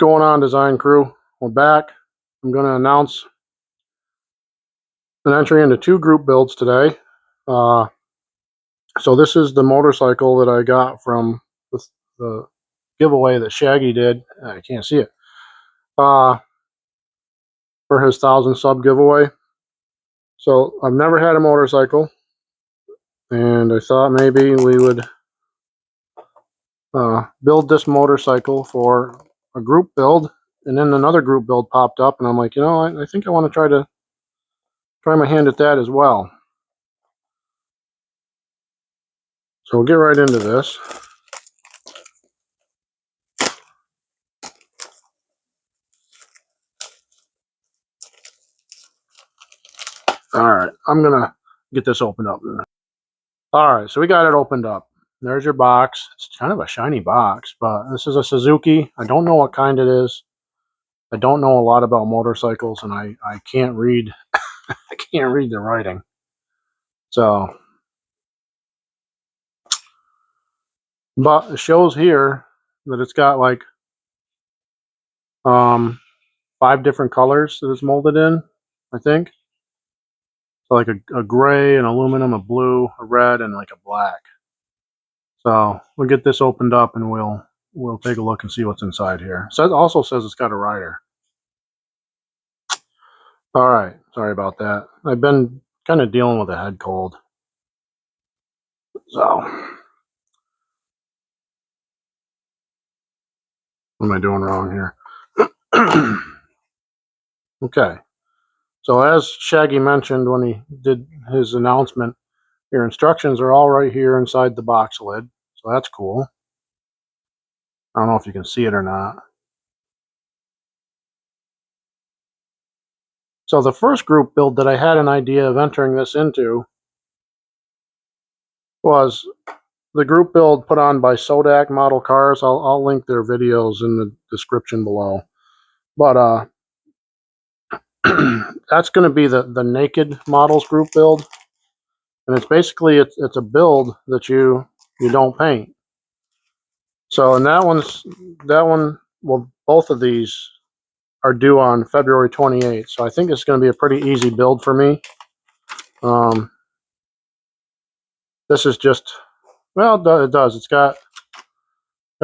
going on, design crew? We're back. I'm going to announce an entry into 2 group builds today. So this is the motorcycle that I got from the giveaway that Shaggy did. I can't see it. For his 1,000 sub giveaway. So I've never had a motorcycle, and I thought maybe we would build this motorcycle for a group build. And then another group build popped up, and I'm like, I think I want to try my hand at that as well. So we'll get right into this. Alright, I'm gonna get this opened up. Alright, so we got it opened up. There's your box. It's kind of a shiny box, but this is a Suzuki. I don't know what kind it is. I don't know a lot about motorcycles, and I can't read I can't read the writing. So, but it shows here that it's got like 5 different colors that it's molded in, I think. So like a gray, an aluminum, a blue, a red, and like a black. So we'll get this opened up and we'll take a look and see what's inside here. So it also says it's got a rider. All right, sorry about that. I've been kind of dealing with a head cold. So what am I doing wrong here? Okay. So as Shaggy mentioned when he did his announcement, your instructions are all right here inside the box lid. So that's cool. I don't know if you can see it or not. So the first group build that I had an idea of entering this into was the group build put on by Sodak Model Cars. I'll link their videos in the description below. But that's going to be the naked models group build, and it's basically it's a build that you don't paint. So and that one, well, both of these are due on February 28th. So I think it's going to be a pretty easy build for me. This is just, well, it does. It's got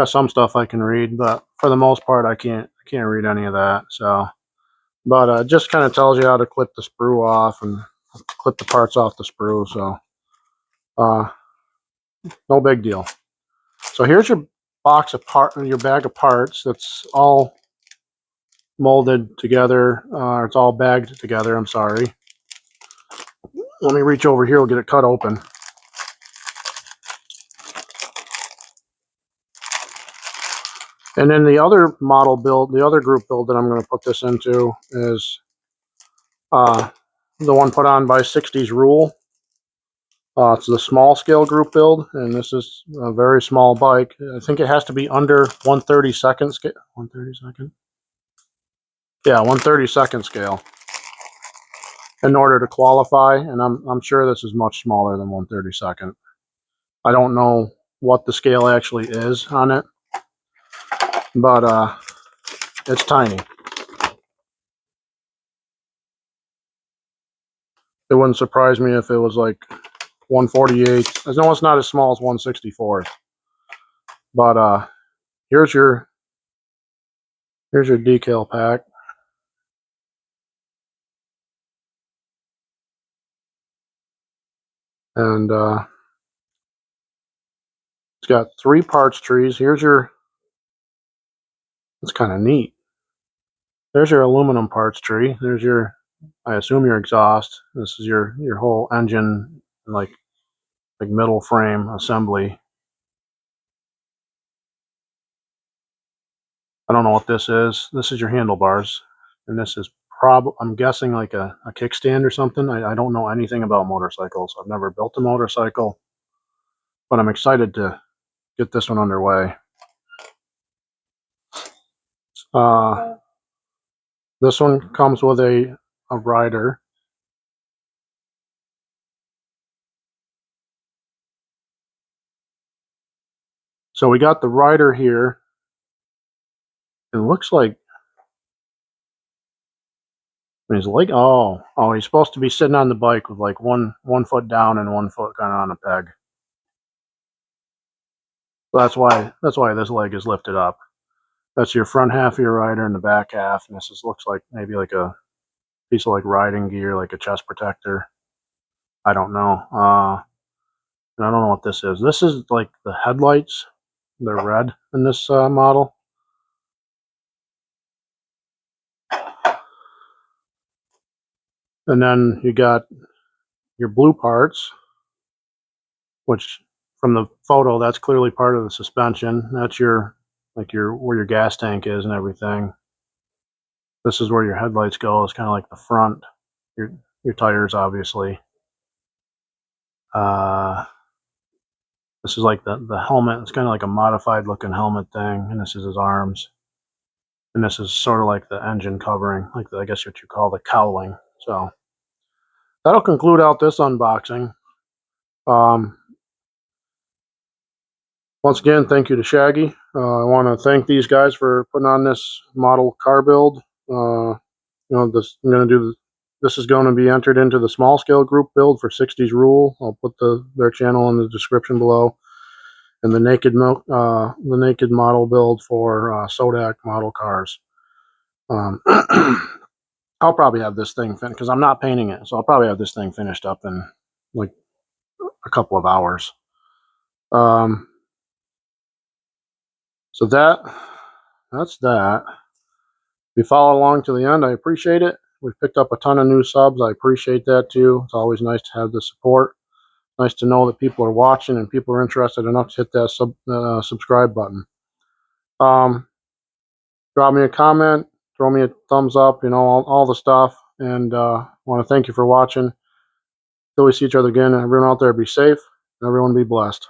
some stuff I can read, but for the most part, I can't read any of that. So, but it just kind of tells you how to clip the sprue off and clip the parts off the sprue. So, no big deal. So here's your box of your bag of parts. That's all molded together. It's all bagged together. I'm sorry. Let me reach over here. We'll get it cut open. And then the other model build, the other group build that I'm going to put this into is the one put on by 60s Rule. It's the small scale group build, and this is a very small bike. I think it has to be under 1/32 scale. 1/32? Yeah, 1/32 scale in order to qualify, and I'm sure this is much smaller than 1/32. I don't know what the scale actually is on it, but it's tiny. It wouldn't surprise me if it was like 1/48. I know it's not as small as 1/64. But here's your decal pack. And it's got 3 parts trees. Here's your, it's kind of neat. There's your aluminum parts tree. There's your, I assume your exhaust. This is your whole engine, like middle frame assembly. I don't know what this is. This is your handlebars, and this is I'm guessing like a kickstand or something. I don't know anything about motorcycles. I've never built a motorcycle, but I'm excited to get this one underway. This one comes with a rider. So we got the rider here. It looks like his leg. Oh, he's supposed to be sitting on the bike with like one foot down and 1 foot kind of on a peg. So that's why this leg is lifted up. That's your front half of your rider and the back half, and looks like maybe like a piece of like riding gear, like a chest protector. I don't know. And I don't know what this is. This is like the headlights. They're red in this model. And then you got your blue parts, which from the photo, that's clearly part of the suspension. That's your where your gas tank is and everything. This is where your headlights go. It's kind of like the front. Your tires, obviously. This is like the helmet. It's kind of like a modified looking helmet thing, and this is his arms. And this is sort of like the engine covering, like I guess what you call the cowling. So that'll conclude out this unboxing. Once again, thank you to Shaggy. I want to thank these guys for putting on this model car build. This is going to be entered into the small scale group build for 60s Rule. I'll put their channel in the description below, and the naked model build for Sodak model cars. I'll probably have this thing finished because I'm not painting it, so I'll probably have this thing finished up in like a couple of hours. So that's that. If you follow along to the end, I appreciate it. We've picked up a ton of new subs. I appreciate that too. It's always nice to have the support. Nice to know that people are watching and people are interested enough to hit that subscribe button. Drop me a comment, throw me a thumbs up, all the stuff. And I want to thank you for watching. Till we see each other again, everyone out there be safe and everyone be blessed.